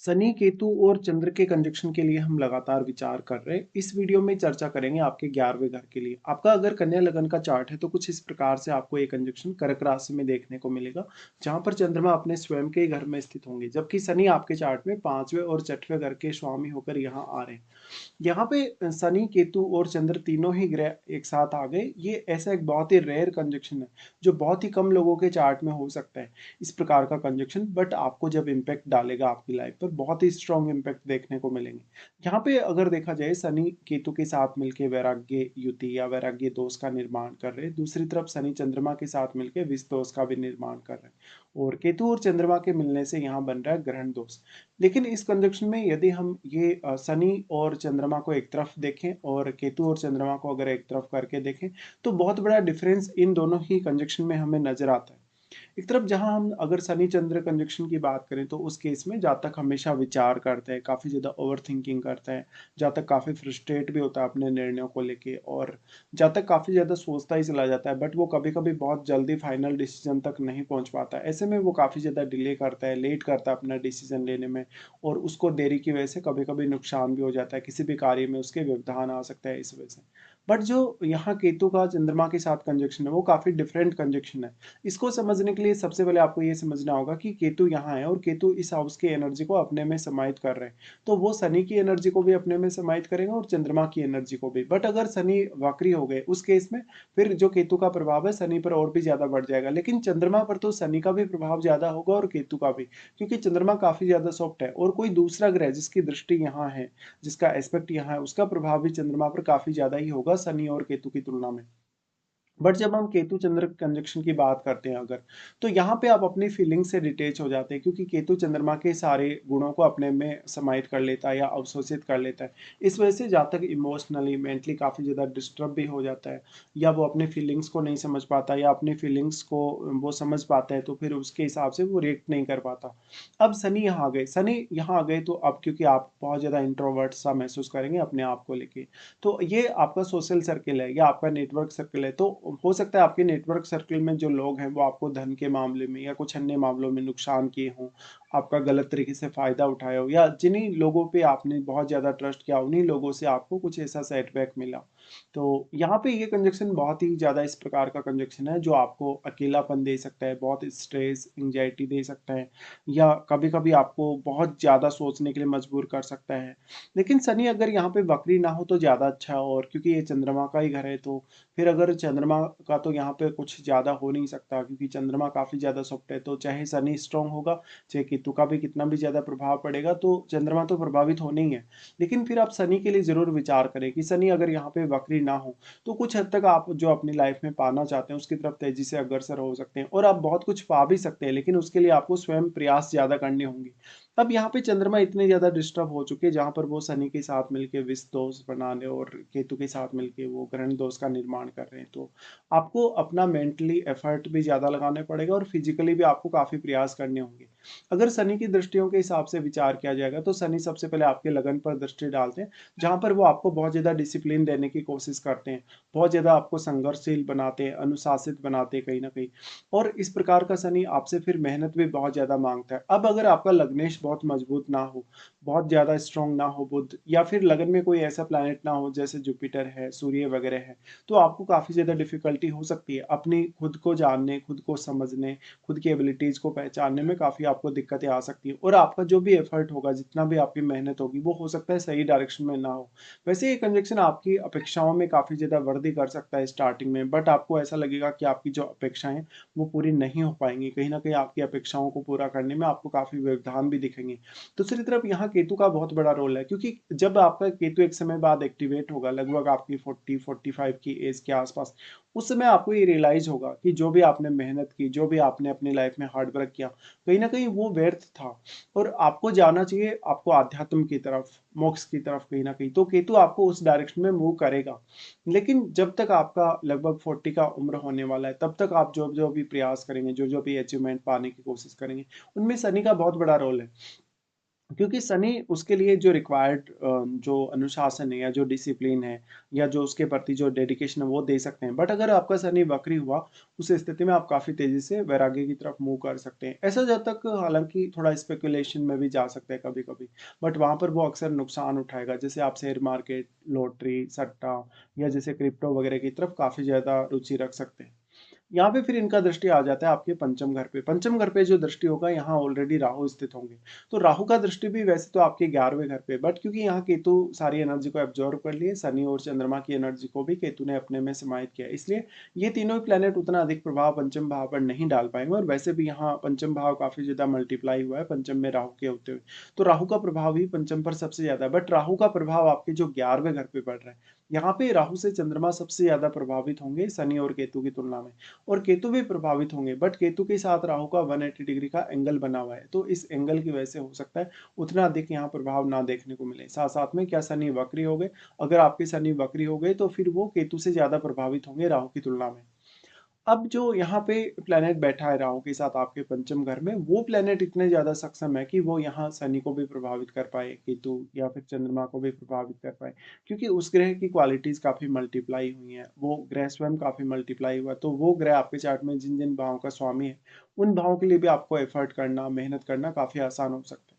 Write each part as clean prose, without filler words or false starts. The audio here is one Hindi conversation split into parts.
शनि, केतु और चंद्र के कंजक्शन के लिए हम लगातार विचार कर रहे हैं। इस वीडियो में चर्चा करेंगे आपके 11वें घर के लिए। आपका अगर कन्या लगन का चार्ट है तो कुछ इस प्रकार से आपको ये कंजक्शन कर्क राशि में देखने को मिलेगा, जहां पर चंद्रमा अपने स्वयं के ही घर में स्थित होंगे, जबकि शनि आपके चार्ट में 5वें और 6वें घर के स्वामी होकर यहाँ आ रहे हैं। यहाँ पे शनि, केतु और चंद्र तीनों ही ग्रह एक साथ आ गए। ये ऐसा एक बहुत ही रेयर कंजक्शन है, जो बहुत ही कम लोगों के चार्ट में हो सकता है इस प्रकार का कंजक्शन। बट आपको जब इम्पैक्ट डालेगा आपकी लाइफ पर, बहुत ही स्ट्रॉन्ग इम्पैक्ट देखने को मिलेंगे। यहाँ पे अगर देखा जाए, शनि केतु के साथ मिलकर वैराग्य युति या वैराग्य दोष का निर्माण कर रहे हैं। दूसरी तरफ शनि चंद्रमा के साथ मिलकर विष दोष का भी निर्माण कर रहे हैं, और केतु और चंद्रमा के मिलने से यहाँ बन रहा है ग्रहण दोष। लेकिन इस कंजक्शन में यदि हम ये शनि और चंद्रमा को एक तरफ देखें और केतु और चंद्रमा को अगर एक तरफ करके देखें, तो बहुत बड़ा डिफरेंस इन दोनों ही कंजक्शन में हमें नजर आता है। एक तरफ जहां हम अगर शनि चंद्र कंजक्शन की बात करें, तो उस केस में जातक हमेशा विचार करता है, काफी ज्यादा ओवर थिंकिंग करता है। जातक काफी फ्रस्ट्रेट भी होता है अपने निर्णयों को लेके, और जातक काफी ज्यादा सोचता ही चला जाता है, बट वो कभी कभी बहुत जल्दी फाइनल डिसीजन तक नहीं पहुंच पाता। ऐसे में वो काफी ज्यादा डिले करता है, लेट करता है अपना डिसीजन लेने में, और उसको देरी की वजह से कभी कभी नुकसान भी हो जाता है, किसी भी कार्य में उसके व्यवधान आ सकता है इस वजह से। बट जो यहाँ केतु का चंद्रमा के साथ कंजक्शन है, वो काफी डिफरेंट कंजक्शन है। इसको समझने के लिए सबसे पहले आपको ये समझना होगा कि केतु यहाँ है और केतु इस हाउस की एनर्जी को अपने में समाहित कर रहे हैं। तो वो शनि की एनर्जी को भी अपने में समाहित करेंगे और चंद्रमा की एनर्जी को भी। बट अगर शनि वक्री हो गए उस केस में, फिर जो केतु का प्रभाव है शनि पर और भी ज्यादा बढ़ जाएगा। लेकिन चंद्रमा पर तो शनि का भी प्रभाव ज्यादा होगा और केतु का भी, क्योंकि चंद्रमा काफी ज्यादा सॉफ्ट है, और कोई दूसरा ग्रह जिसकी दृष्टि यहाँ है, जिसका एस्पेक्ट यहाँ है, उसका प्रभाव भी चंद्रमा पर काफी ज्यादा ही होगा शनि और केतु की तुलना में। बट जब हम केतु चंद्र कंजक्शन की बात करते हैं अगर, तो यहाँ पे आप अपनी फीलिंग से डिटेच हो जाते हैं, क्योंकि केतु चंद्रमा के सारे गुणों को अपने में समाहित कर लेता है या अवशोषित कर लेता है। इस वजह से जहाँ तक इमोशनली मेंटली काफ़ी ज़्यादा डिस्टर्ब भी हो जाता है, या वो अपने फीलिंग्स को नहीं समझ पाता, या अपनी फीलिंग्स को वो समझ पाता है तो फिर उसके हिसाब से वो रिएक्ट नहीं कर पाता। अब शनि यहाँ आ गए, शनि यहाँ आ गए तो अब क्योंकि आप बहुत ज़्यादा इंट्रोवर्ट सा महसूस करेंगे अपने आप को लेके, तो ये आपका सोशल सर्किल है या आपका नेटवर्क सर्किल है। तो हो सकता है आपके नेटवर्क सर्किल में जो लोग हैं वो आपको धन के मामले में या कुछ अन्य मामलों में नुकसान किए हों, आपका गलत तरीके से फायदा उठाया हो, या जिन्हीं लोगों पे आपने बहुत ज्यादा ट्रस्ट किया उन्हीं लोगों से आपको कुछ ऐसा सेटबैक मिला। तो यहाँ पे ये कंजक्शन बहुत ही ज्यादा इस प्रकार का कंजक्शन है जो आपको अकेलापन दे सकता है, बहुत स्ट्रेस एंजाइटी दे सकता है, या कभी कभी आपको बहुत ज्यादा सोचने के लिए मजबूर कर सकता है। लेकिन शनि अगर यहाँ पे वक्री ना हो तो ज़्यादा अच्छा है, और क्योंकि ये चंद्रमा का ही घर है, तो फिर अगर चंद्रमा का तो यहाँ पे कुछ ज़्यादा हो नहीं सकता, क्योंकि चंद्रमा काफ़ी ज़्यादा सॉफ्ट है। तो चाहे शनि स्ट्रांग होगा, चाहे केतु का भी कितना भी ज़्यादा प्रभाव पड़ेगा, तो चंद्रमा तो प्रभावित होने ही है। लेकिन फिर आप शनि के लिए ज़रूर विचार करें कि शनि अगर यहाँ पे वक्री ना हो, तो कुछ हद तक आप जो अपनी लाइफ में पाना चाहते हैं उसकी तरफ तेजी से अग्रसर हो सकते हैं, और आप बहुत कुछ पा भी सकते हैं, लेकिन उसके लिए आपको स्वयं प्रयास ज़्यादा करने होंगे। अब यहाँ पे चंद्रमा इतने ज्यादा डिस्टर्ब हो चुके हैं, जहां पर वो शनि के साथ मिलके विष दोष बनाने और केतु के साथ मिलके वो ग्रहण दोष का निर्माण कर रहे हैं। तो आपको अपना मेंटली एफर्ट भी ज्यादा लगाने पड़ेगा, और फिजिकली भी आपको काफी प्रयास करने होंगे। अगर शनि की दृष्टियों के हिसाब से विचार किया जाएगा, तो शनि सबसे पहले आपके लगन पर दृष्टि डालते हैं, जहां पर वो आपको बहुत ज्यादा डिसिप्लिन देने की कोशिश करते हैं, बहुत ज्यादा आपको संघर्षशील बनाते हैं, अनुशासित बनाते हैं कहीं ना कहीं। और इस प्रकार का शनि आपसे फिर मेहनत भी बहुत ज्यादा मांगता है। अब अगर आपका लग्नेश बहुत मजबूत ना हो, बहुत ज्यादा स्ट्रांग ना हो बुध, या फिर लगन में कोई ऐसा प्लैनेट ना हो जैसे जुपिटर है, सूर्य वगैरह है, तो आपको काफी ज्यादा डिफिकल्टी हो सकती है अपनी खुद को जानने, खुद को समझने, खुद की एबिलिटीज को पहचानने में काफी आपको दिक्कतें आ सकती है। और आपका जो भी एफर्ट होगा, जितना भी आपकी मेहनत होगी, वो हो सकता है सही डायरेक्शन में ना हो। वैसे ये कंजक्शन आपकी अपेक्षाओं में काफी ज्यादा वृद्धि कर सकता है स्टार्टिंग में, बट आपको ऐसा लगेगा कि आपकी जो अपेक्षाएं वो पूरी नहीं हो पाएंगी, कहीं ना कहीं आपकी अपेक्षाओं को पूरा करने में आपको काफी व्यवधान भी दिखेंगे। दूसरी तरफ यहाँ केतु का बहुत बड़ा रोल है, क्योंकि जब आपका केतु एक समय बाद एक्टिवेट होगा, लगभग आपकी 40-45 की एज के आसपास, उस समय आपको ये रियलाइज होगा कि जो भी आपने मेहनत की, जो भी आपने अपनी लाइफ में हार्ड वर्क किया, कहीं ना कहीं वो व्यर्थ था, और आपको जाना चाहिए आपको आध्यात्म की तरफ, मोक्ष की तरफ कहीं ना कहीं। तो केतु आपको उस डायरेक्शन में मूव करेगा। लेकिन जब तक आपका लगभग 40 का उम्र होने वाला है, तब तक आप जो जो भी प्रयास करेंगे, जो जो भी अचीवमेंट पाने की कोशिश करेंगे, उनमें शनि का बहुत बड़ा रोल है। क्योंकि शनि उसके लिए जो रिक्वायर्ड जो अनुशासन है या जो डिसिप्लिन है या जो उसके प्रति जो डेडिकेशन है वो दे सकते हैं। बट अगर आपका शनि वक्री हुआ, उस स्थिति में आप काफ़ी तेज़ी से वैराग्य की तरफ मूव कर सकते हैं। ऐसा जब तक हालाँकि थोड़ा स्पेकुलेशन में भी जा सकते हैं कभी-कभी, बट वहाँ पर वो अक्सर नुकसान उठाएगा। जैसे आप शेयर मार्केट, लॉटरी, सट्टा या जैसे क्रिप्टो वगैरह की तरफ काफ़ी ज़्यादा रुचि रख सकते हैं। यहाँ पे फिर इनका दृष्टि आ जाता है आपके पंचम घर पे। पंचम घर पे जो दृष्टि होगा, यहाँ ऑलरेडी राहु स्थित होंगे। तो राहु का दृष्टि भी वैसे तो आपके 11वें घर पे, बट क्योंकि यहाँ केतु सारी एनर्जी को एब्जॉर्ब कर लिए, शनि और चंद्रमा की एनर्जी को भी केतु ने अपने में समाहित किया, इसलिए ये तीनों ही प्लैनेट उतना अधिक प्रभाव पंचम भाव पर नहीं डाल पाएंगे। और वैसे भी यहाँ पंचम भाव काफी ज्यादा मल्टीप्लाई हुआ है पंचम में राहु के होते हुए, तो राहु का प्रभाव ही पंचम पर सबसे ज्यादा है। बट राहु का प्रभाव आपके जो 11वें घर पे पड़ रहा है, यहाँ पे राहु से चंद्रमा सबसे ज्यादा प्रभावित होंगे शनि और केतु की तुलना में। और केतु भी प्रभावित होंगे, बट केतु के साथ राहु का 180 डिग्री का एंगल बना हुआ है, तो इस एंगल की वजह से हो सकता है उतना अधिक यहाँ प्रभाव ना देखने को मिले। साथ साथ में क्या शनि वक्री हो गए, अगर आपके शनि वक्री हो गए तो फिर वो केतु से ज्यादा प्रभावित होंगे राहु की तुलना में। अब जो यहाँ पे प्लेनेट बैठा है राहु के साथ आपके पंचम घर में, वो प्लेनेट इतने ज्यादा सक्षम है कि वो यहाँ शनि को भी प्रभावित कर पाए, केतु या फिर चंद्रमा को भी प्रभावित कर पाए, क्योंकि उस ग्रह की क्वालिटीज काफी मल्टीप्लाई हुई हैं, वो ग्रह स्वयं काफी मल्टीप्लाई हुआ, तो वो ग्रह आपके चार्ट में जिन जिन भावों का स्वामी है, उन भावों के लिए भी आपको एफर्ट करना, मेहनत करना काफी आसान हो सकता है।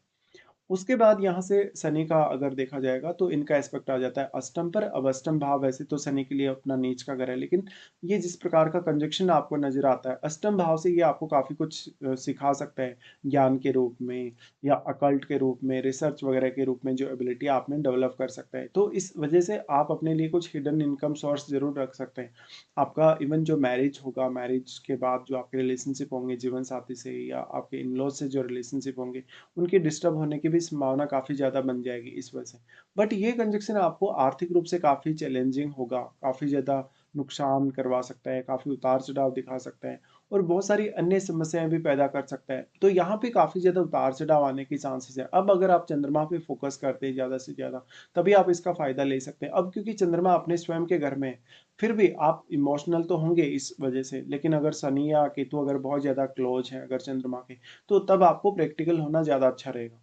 उसके बाद यहाँ से शनि का अगर देखा जाएगा तो इनका एस्पेक्ट आ जाता है अष्टम पर। अब अष्टम भाव वैसे तो शनि के लिए अपना नीच का घर है, लेकिन ये जिस प्रकार का कंजक्शन आपको नजर आता है अष्टम भाव से, ये आपको काफी कुछ सिखा सकता है ज्ञान के रूप में या अकल्ट के रूप में, रिसर्च वगैरह के रूप में, जो एबिलिटी आप में डेवलप कर सकता है। तो इस वजह से आप अपने लिए कुछ हिडन इनकम सोर्स जरूर रख सकते हैं। आपका इवन जो मैरिज होगा, मैरिज के बाद जो आपके रिलेशनशिप होंगे जीवन साथी से या आपके इन लॉज से जो रिलेशनशिप होंगे, उनके डिस्टर्ब होने की भी संभावना काफ़ी ज़्यादा बन जाएगी इस वजह से। बट ये कंजक्शन आपको आर्थिक रूप से काफ़ी चैलेंजिंग होगा, काफ़ी ज़्यादा नुकसान करवा सकता है, काफ़ी उतार चढ़ाव दिखा सकता है और बहुत सारी अन्य समस्याएं भी पैदा कर सकता है। तो यहाँ पे काफ़ी ज़्यादा उतार चढ़ाव आने की चांसेस है। अब अगर आप चंद्रमा पे फोकस करते हैं ज़्यादा से ज़्यादा, तभी आप इसका फायदा ले सकते हैं। अब क्योंकि चंद्रमा अपने स्वयं के घर में है, फिर भी आप इमोशनल तो होंगे इस वजह से, लेकिन अगर शनि या केतु अगर बहुत ज़्यादा क्लोज है अगर चंद्रमा के, तो तब आपको प्रैक्टिकल होना ज़्यादा अच्छा रहेगा।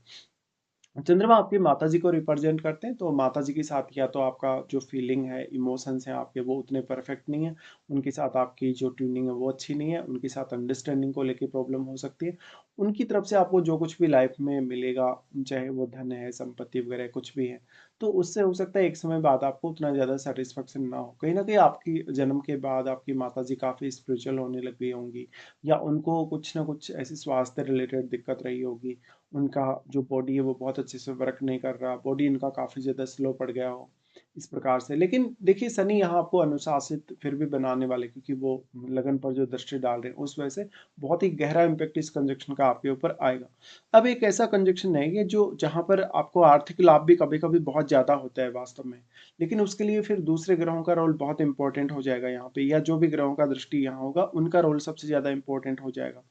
चंद्रमा आपकी माताजी को रिप्रेजेंट करते हैं, तो माताजी के साथ या तो आपका जो फीलिंग है, इमोशंस हैं आपके, वो उतने परफेक्ट नहीं है, उनके साथ आपकी जो ट्यूनिंग है वो अच्छी नहीं है, उनके साथ अंडरस्टैंडिंग को लेके प्रॉब्लम हो सकती है। उनकी तरफ से आपको जो कुछ भी लाइफ में मिलेगा, चाहे वो धन है, संपत्ति वगैरह कुछ भी है, तो उससे हो सकता है एक समय बाद आपको उतना ज़्यादा सेटिस्फेक्शन ना हो। कहीं ना कहीं आपकी जन्म के बाद आपकी माताजी काफ़ी स्पिरिचुअल होने लग गई होंगी, या उनको कुछ ना कुछ ऐसी स्वास्थ्य रिलेटेड दिक्कत रही होगी, उनका जो बॉडी है वो बहुत अच्छे से वर्क नहीं कर रहा, बॉडी इनका काफ़ी ज़्यादा स्लो पड़ गया हो इस प्रकार से। लेकिन देखिए शनि यहाँ आपको अनुशासित फिर भी बनाने वाले, क्योंकि वो लगन पर जो दृष्टि डाल रहे हैं उस वजह से बहुत ही गहरा इम्पैक्ट इस कंजक्शन का आपके ऊपर आएगा। अब एक ऐसा कंजक्शन है ये जो जहाँ पर आपको आर्थिक लाभ भी कभी कभी बहुत ज़्यादा होता है वास्तव में, लेकिन उसके लिए फिर दूसरे ग्रहों का रोल बहुत इंपॉर्टेंट हो जाएगा यहाँ पे, या जो भी ग्रहों का दृष्टि यहाँ होगा उनका रोल सबसे ज़्यादा इंपॉर्टेंट हो जाएगा।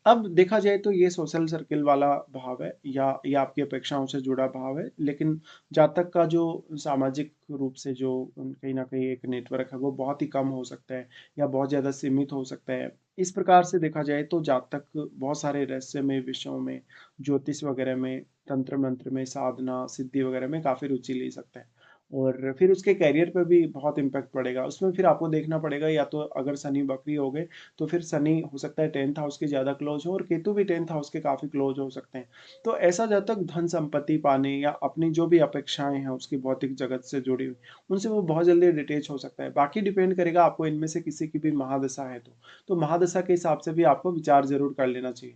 अब देखा जाए तो ये सोशल सर्किल वाला भाव है, या ये आपकी अपेक्षाओं से जुड़ा भाव है, लेकिन जातक का जो सामाजिक रूप से जो कहीं ना कहीं एक नेटवर्क है वो बहुत ही कम हो सकता है या बहुत ज़्यादा सीमित हो सकता है। इस प्रकार से देखा जाए तो जातक बहुत सारे रहस्यमय विषयों में, ज्योतिष वगैरह में, तंत्र मंत्र में, साधना सिद्धि वगैरह में काफ़ी रुचि ले सकता है, और फिर उसके कैरियर पर भी बहुत इम्पैक्ट पड़ेगा। उसमें फिर आपको देखना पड़ेगा, या तो अगर शनि वक्री हो गए तो फिर शनि हो सकता है 10th हाउस के ज़्यादा क्लोज हो, और केतु भी 10th हाउस के काफ़ी क्लोज हो सकते हैं। तो ऐसा जब तक धन संपत्ति पाने या अपनी जो भी अपेक्षाएं हैं उसकी भौतिक जगत से जुड़ी हुई, उनसे वो बहुत जल्दी डिटेच हो सकता है। बाकी डिपेंड करेगा आपको इनमें से किसी की भी महादशा है तो महादशा के हिसाब से भी आपको विचार जरूर कर लेना चाहिए।